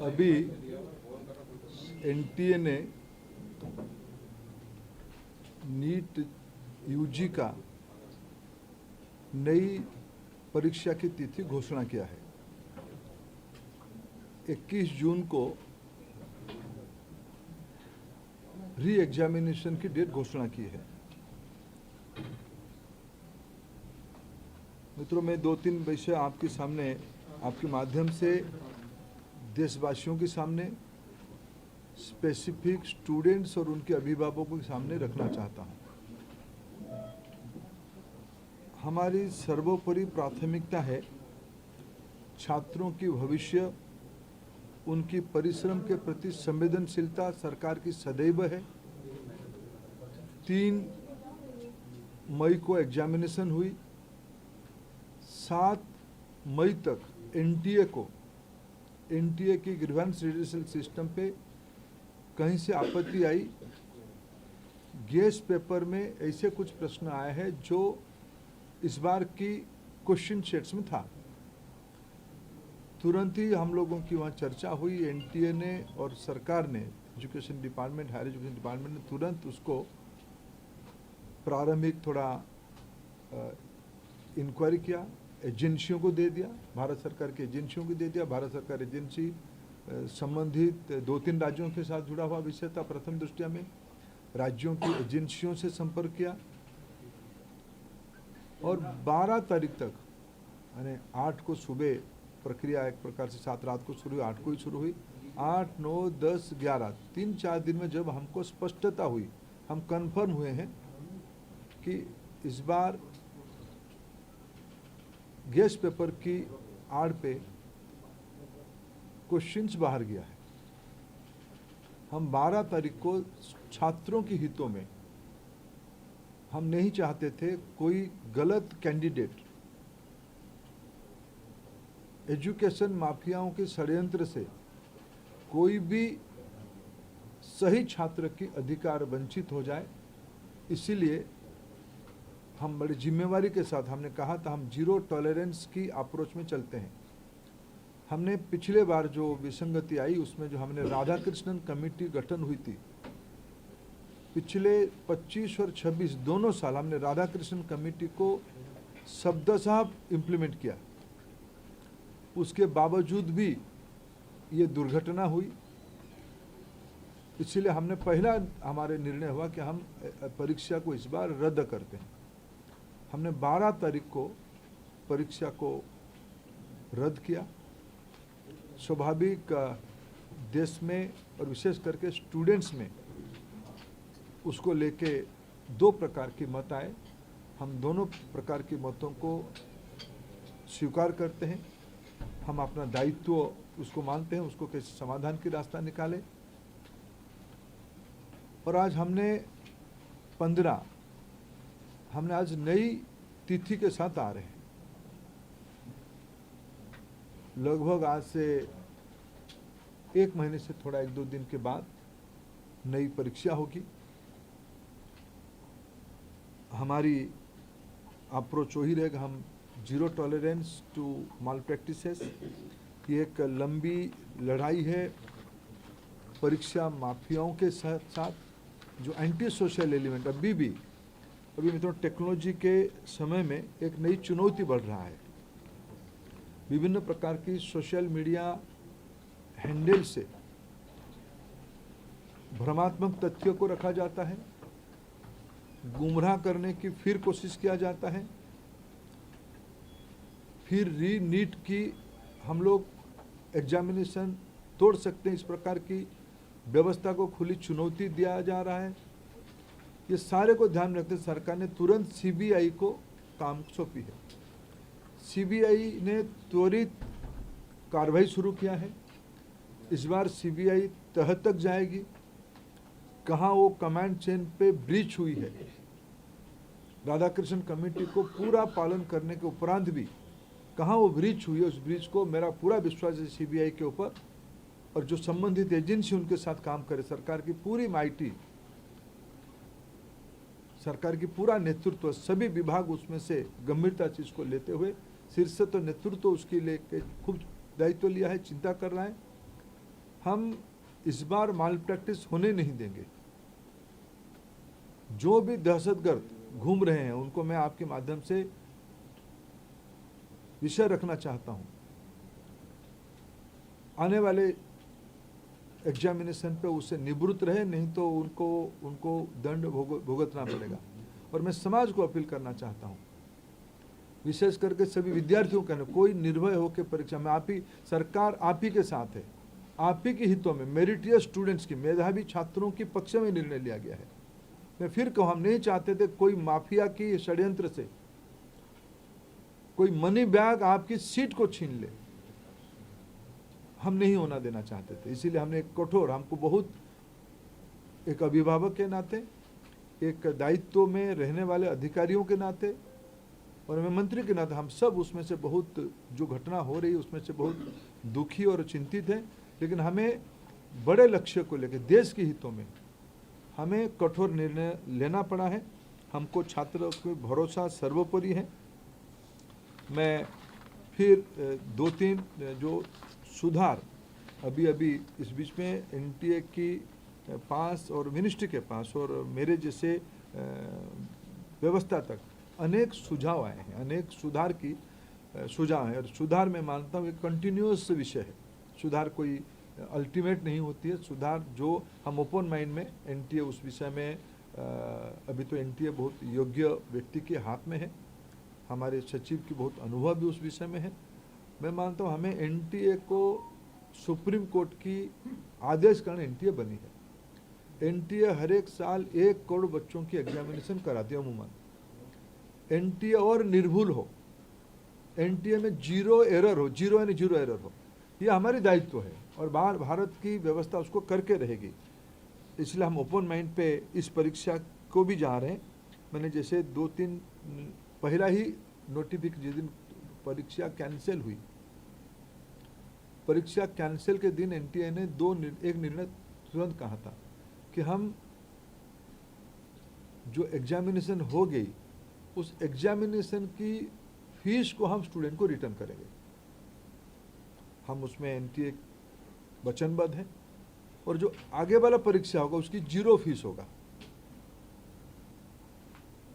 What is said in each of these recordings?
अभी एनटीए ने NEET UG का नई परीक्षा की तिथि घोषणा किया है। 21 जून को री एग्जामिनेशन की डेट घोषणा की है। मित्रों, मैं 2-3 विषय आपके सामने, आपके माध्यम से देशवासियों के सामने, स्पेसिफिक स्टूडेंट्स और उनके अभिभावकों के सामने रखना चाहता हूं। हमारी सर्वोपरि प्राथमिकता है छात्रों की भविष्य, उनकी परिश्रम के प्रति संवेदनशीलता सरकार की सदैव है। 3 मई को एग्जामिनेशन हुई। 7 मई तक एनटीए की ग्रीवेंस रिड्यूसल सिस्टम पे कहीं से आपत्ति आई। गेस्ट पेपर में ऐसे कुछ प्रश्न आए हैं जो इस बार की क्वेश्चन सेट्स में था। तुरंत ही हम लोगों की वहाँ चर्चा हुई। एनटीए ने और सरकार ने, education department, higher education department ने तुरंत उसको प्रारंभिक थोड़ा इंक्वायरी किया, एजेंसियों को दे दिया, भारत सरकार की एजेंसियों को दे दिया। भारत सरकार एजेंसी संबंधित 2-3 राज्यों के साथ जुड़ा हुआ विषय था। प्रथम दृष्टया में राज्यों की एजेंसियों से संपर्क किया और 12 तारीख तक, यानी 8 को सुबह प्रक्रिया एक प्रकार से 7 रात को शुरू हुई, 8 को ही शुरू हुई। 8, 9, 10, 11 3-4 दिन में जब हमको स्पष्टता हुई, हम कंफर्म हुए हैं कि इस बार गेस्ट पेपर की आड़ पे क्वेश्चंस बाहर गया है। हम 12 तारीख को छात्रों के हितों में, हम नहीं चाहते थे कोई गलत कैंडिडेट एजुकेशन माफियाओं के षड्यंत्र से कोई भी सही छात्र की अधिकार वंचित हो जाए। इसीलिए हम बड़ी जिम्मेवारी के साथ हमने कहा था हम जीरो टॉलरेंस की अप्रोच में चलते हैं। हमने पिछले बार जो विसंगति आई उसमें जो हमने राधाकृष्णन कमेटी गठन हुई थी, पिछले 25 और 26 दोनों साल हमने राधाकृष्णन कमेटी को शब्दशः इम्प्लीमेंट किया। उसके बावजूद भी ये दुर्घटना हुई। इसलिए हमने पहला हमारे निर्णय हुआ कि हम परीक्षा को इस बार रद्द करते हैं। हमने 12 तारीख को परीक्षा को रद्द किया। स्वाभाविक देश में और विशेष करके स्टूडेंट्स में उसको लेके 2 प्रकार की मत आए। हम दोनों प्रकार की मतों को स्वीकार करते हैं। हम अपना दायित्व उसको मानते हैं, उसको कैसे समाधान की रास्ता निकाले। और आज हमने 15, हमने आज नई तिथि के साथ आ रहे हैं। लगभग आज से 1 महीने से थोड़ा 1-2 दिन के बाद नई परीक्षा होगी। हमारी अप्रोच वही रहेगा, हम zero tolerance to malpractices. ये एक लंबी लड़ाई है परीक्षा माफियाओं के साथ जो एंटी सोशल एलिमेंट अभी मित्रों टेक्नोलॉजी के समय में एक नई चुनौती बढ़ रहा है। विभिन्न प्रकार की सोशल मीडिया हैंडल से भ्रमात्मक तथ्यों को रखा जाता है, गुमराह करने की फिर कोशिश किया जाता है। फिर नीट की हम लोग एग्जामिनेशन तोड़ सकते हैं, इस प्रकार की व्यवस्था को खुली चुनौती दिया जा रहा है। ये सारे को ध्यान रखते सरकार ने तुरंत सीबीआई को काम सौंपी है। सीबीआई ने त्वरित कार्रवाई शुरू किया है। इस बार सीबीआई तह तक जाएगी, कहाँ वो कमांड चेन पे ब्रीच हुई है। राधाकृष्णन कमेटी को पूरा पालन करने के उपरांत भी कहाँ वो ब्रीच हुई है, उस ब्रीच को मेरा पूरा विश्वास है सीबीआई के ऊपर। और जो संबंधित एजेंसी उनके साथ काम करे, सरकार की पूरी माइटी, सरकार की पूरा नेतृत्व, सभी विभाग उसमें से गंभीरता से इसको लेते हुए, शीर्ष तो नेतृत्व उसके लेके खूब दायित्व लिया है, चिंता कर रहा है। हम इस बार माल प्रैक्टिस होने नहीं देंगे। जो भी दहशतगर्द घूम रहे हैं उनको मैं आपके माध्यम से विषय रखना चाहता हूं। आने वाले एग्जामिनेशन पे उससे निवृत्त रहे, नहीं तो उनको दंड भुगतना पड़ेगा। और मैं समाज को अपील करना चाहता हूं, विशेष करके सभी विद्यार्थियों का, कोई निर्भय होकर परीक्षा में, सरकार आप ही के साथ है, आप ही के हितों में मेरिटियस स्टूडेंट्स की, मेधावी छात्रों के पक्ष में निर्णय लिया गया है। मैं फिर कहूं, हम नहीं चाहते थे कोई माफिया की षड्यंत्र से कोई मनी बैग आपकी सीट को छीन ले, हम नहीं होना देना चाहते थे। इसीलिए हमने एक कठोर, हमको बहुत, एक अभिभावक के नाते, एक दायित्व में रहने वाले अधिकारियों के नाते और मैं मंत्री के नाते, हम सब उसमें से बहुत, जो घटना हो रही है उसमें से बहुत दुखी और चिंतित हैं। लेकिन हमें बड़े लक्ष्य को लेकर, देश के हितों में हमें कठोर निर्णय लेना पड़ा है। हमको छात्रों को भरोसा सर्वोपरि है। मैं फिर 2-3 जो सुधार अभी इस बीच में एनटीए की पास और मिनिस्ट्री के पास और मेरे जैसे व्यवस्था तक अनेक सुझाव आए हैं, अनेक सुधार की सुझाव है। और सुधार मैं मानता हूँ एक कंटिन्यूअस विषय है। सुधार कोई अल्टीमेट नहीं होती है। सुधार जो हम ओपन माइंड में, एनटीए उस विषय में अभी तो एनटीए बहुत योग्य व्यक्ति के हाथ में है, हमारे सचिव की बहुत अनुभव भी उस विषय में है। मैं मानता हूँ हमें एनटीए को सुप्रीम कोर्ट की आदेश कारण एनटीए बनी है। एनटीए हर एक साल 1 करोड़ बच्चों की एग्जामिनेशन कराती है अमूमन। एनटीए और निर्भुल हो, एनटीए में जीरो एरर हो, जीरो यानी जीरो एरर हो, ये हमारी दायित्व है और बाहर भारत की व्यवस्था उसको करके रहेगी। इसलिए हम ओपन माइंड पे इस परीक्षा को भी जा रहे हैं। मैंने जैसे 2-3 पहला ही नोटिफिकेशन, जिस दिन परीक्षा कैंसिल हुई, परीक्षा कैंसिल के दिन एनटीए ने एक निर्णय तुरंत कहा था कि हम जो एग्जामिनेशन हो गई उस एग्जामिनेशन की फीस को हम स्टूडेंट को रिटर्न करेंगे। हम उसमें एनटीए वचनबद्ध है और जो आगे वाला परीक्षा होगा उसकी 0 फीस होगा।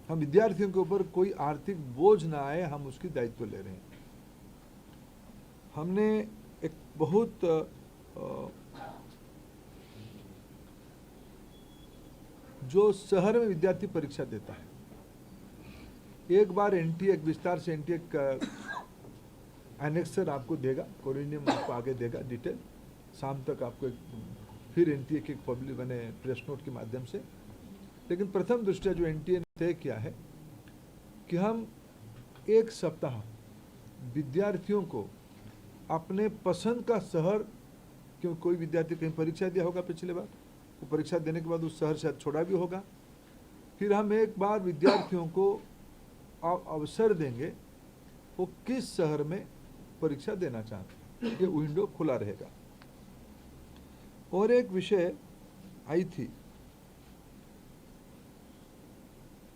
हम विद्यार्थियों के ऊपर कोई आर्थिक बोझ ना आए, हम उसकी दायित्व ले रहे हैं। हमने एक बहुत जो शहर में विद्यार्थी परीक्षा देता है, एक बार एनटीए, एक विस्तार से एनटीए का एनेक्सर आपको देगा, कोरिनियम आपको आगे देगा डिटेल, शाम तक आपको फिर एनटीए के पब्लिक बने प्रेस नोट के माध्यम से। लेकिन प्रथम दृष्टया जो एनटीए ने तय किया है कि हम 1 सप्ताह विद्यार्थियों को अपने पसंद का शहर, क्योंकि कोई विद्यार्थी कहीं परीक्षा दिया होगा पिछले बार, वो परीक्षा देने के बाद उस शहर शायद छोड़ा भी होगा, फिर हम एक बार विद्यार्थियों को अवसर देंगे वो किस शहर में परीक्षा देना चाहते हैं, ये विंडो खुला रहेगा। और एक विषय आई थी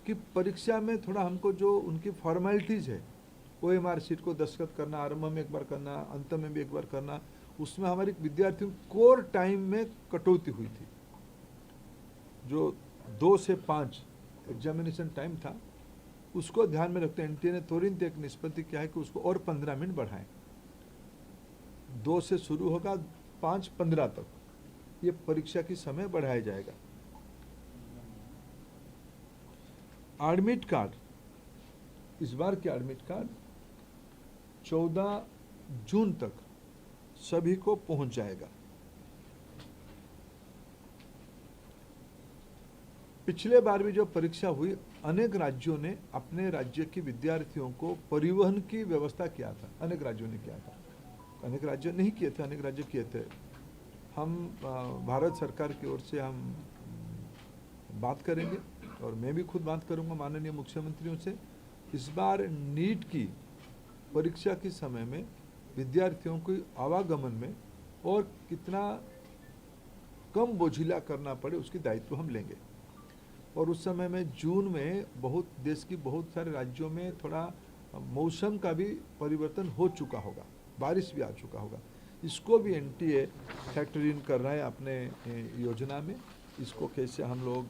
कि परीक्षा में थोड़ा हमको जो उनकी फॉर्मेलिटीज है, ओएमआर शीट को दस्तखत करना, आरंभ में एक बार करना, अंत में भी एक बार करना, उसमें हमारे विद्यार्थियों कोर टाइम में कटौती हुई थी। जो 2 से 5 एग्जामिनेशन टाइम था, उसको ध्यान में रखते एनटीए ने तुरंत एक निष्पत्ति किया है कि उसको और 15 मिनट बढ़ाएं। 2 से शुरू होगा, 5:15 तक ये परीक्षा की समय बढ़ाया जाएगा। एडमिट कार्ड, इस बार के एडमिट कार्ड 14 जून तक सभी को पहुंच जाएगा। पिछले बार भी जो परीक्षा हुई, अनेक राज्यों ने अपने राज्य के विद्यार्थियों को परिवहन की व्यवस्था किया था, अनेक राज्यों ने किया था, अनेक राज्य नहीं किए थे, अनेक राज्य किए थे। हम भारत सरकार की ओर से हम बात करेंगे और मैं भी खुद बात करूंगा माननीय मुख्यमंत्रियों से। इस बार नीट की परीक्षा के समय में विद्यार्थियों को आवागमन में और कितना कम बोझिला करना पड़े उसकी दायित्व हम लेंगे। और उस समय में जून में बहुत देश की बहुत सारे राज्यों में थोड़ा मौसम का भी परिवर्तन हो चुका होगा, बारिश भी आ चुका होगा। इसको भी एनटीए फैक्टर इन कर रहा है अपने योजना में। इसको कैसे हम लोग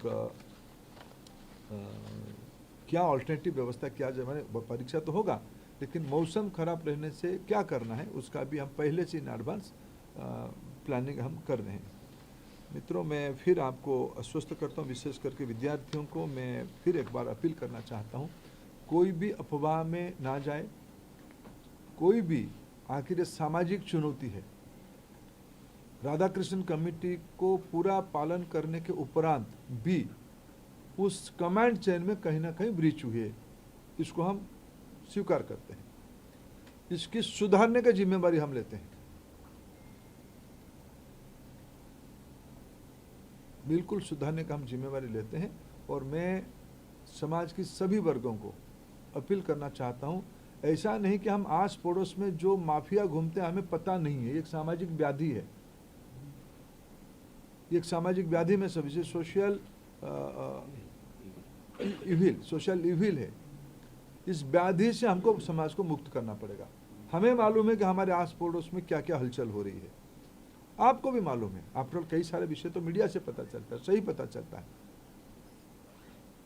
क्या ऑल्टरनेटिव व्यवस्था किया जाए, मैंने परीक्षा तो होगा लेकिन मौसम खराब रहने से क्या करना है उसका भी हम पहले से इन एडवांस प्लानिंग हम कर रहे हैं। मित्रों, मैं फिर आपको आश्वस्त करता हूँ, विशेष करके विद्यार्थियों को मैं फिर एक बार अपील करना चाहता हूँ, कोई भी अफवाह में ना जाए, कोई भी, आखिर ये सामाजिक चुनौती है। राधाकृष्णन कमेटी को पूरा पालन करने के उपरांत भी उस कमांड चेन में कहीं ना कहीं ब्रीच हुई है, इसको हम स्वीकार करते हैं। इसकी सुधारने की जिम्मेदारी हम लेते हैं, बिल्कुल सुधारने का हम जिम्मेदारी लेते हैं। और मैं समाज की सभी वर्गों को अपील करना चाहता हूं, ऐसा नहीं कि हम आस पड़ोस में जो माफिया घूमते हैं हमें पता नहीं है, ये एक सामाजिक व्याधि है, ये एक सामाजिक व्याधि में सभी सोशल इविल है। इस व्याधि से हमको समाज को मुक्त करना पड़ेगा। हमें मालूम है कि हमारे आस पड़ोस में क्या क्या हलचल हो रही है, आपको भी मालूम है। आफ्टर कई सारे विषय तो मीडिया से पता चलता है, सही पता चलता है।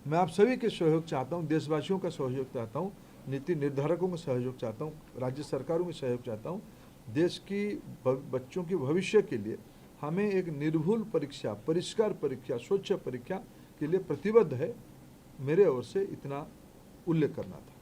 मैं आप सभी के सहयोग चाहता हूं, देशवासियों का सहयोग चाहता हूं, नीति निर्धारकों का सहयोग चाहता हूं, राज्य सरकारों में सहयोग चाहता हूं। देश की बच्चों के भविष्य के लिए हमें एक निर्भुल परीक्षा, परिष्कार परीक्षा, स्वच्छ परीक्षा के लिए प्रतिबद्ध है। मेरे ओर से इतना उल्लेख करना था।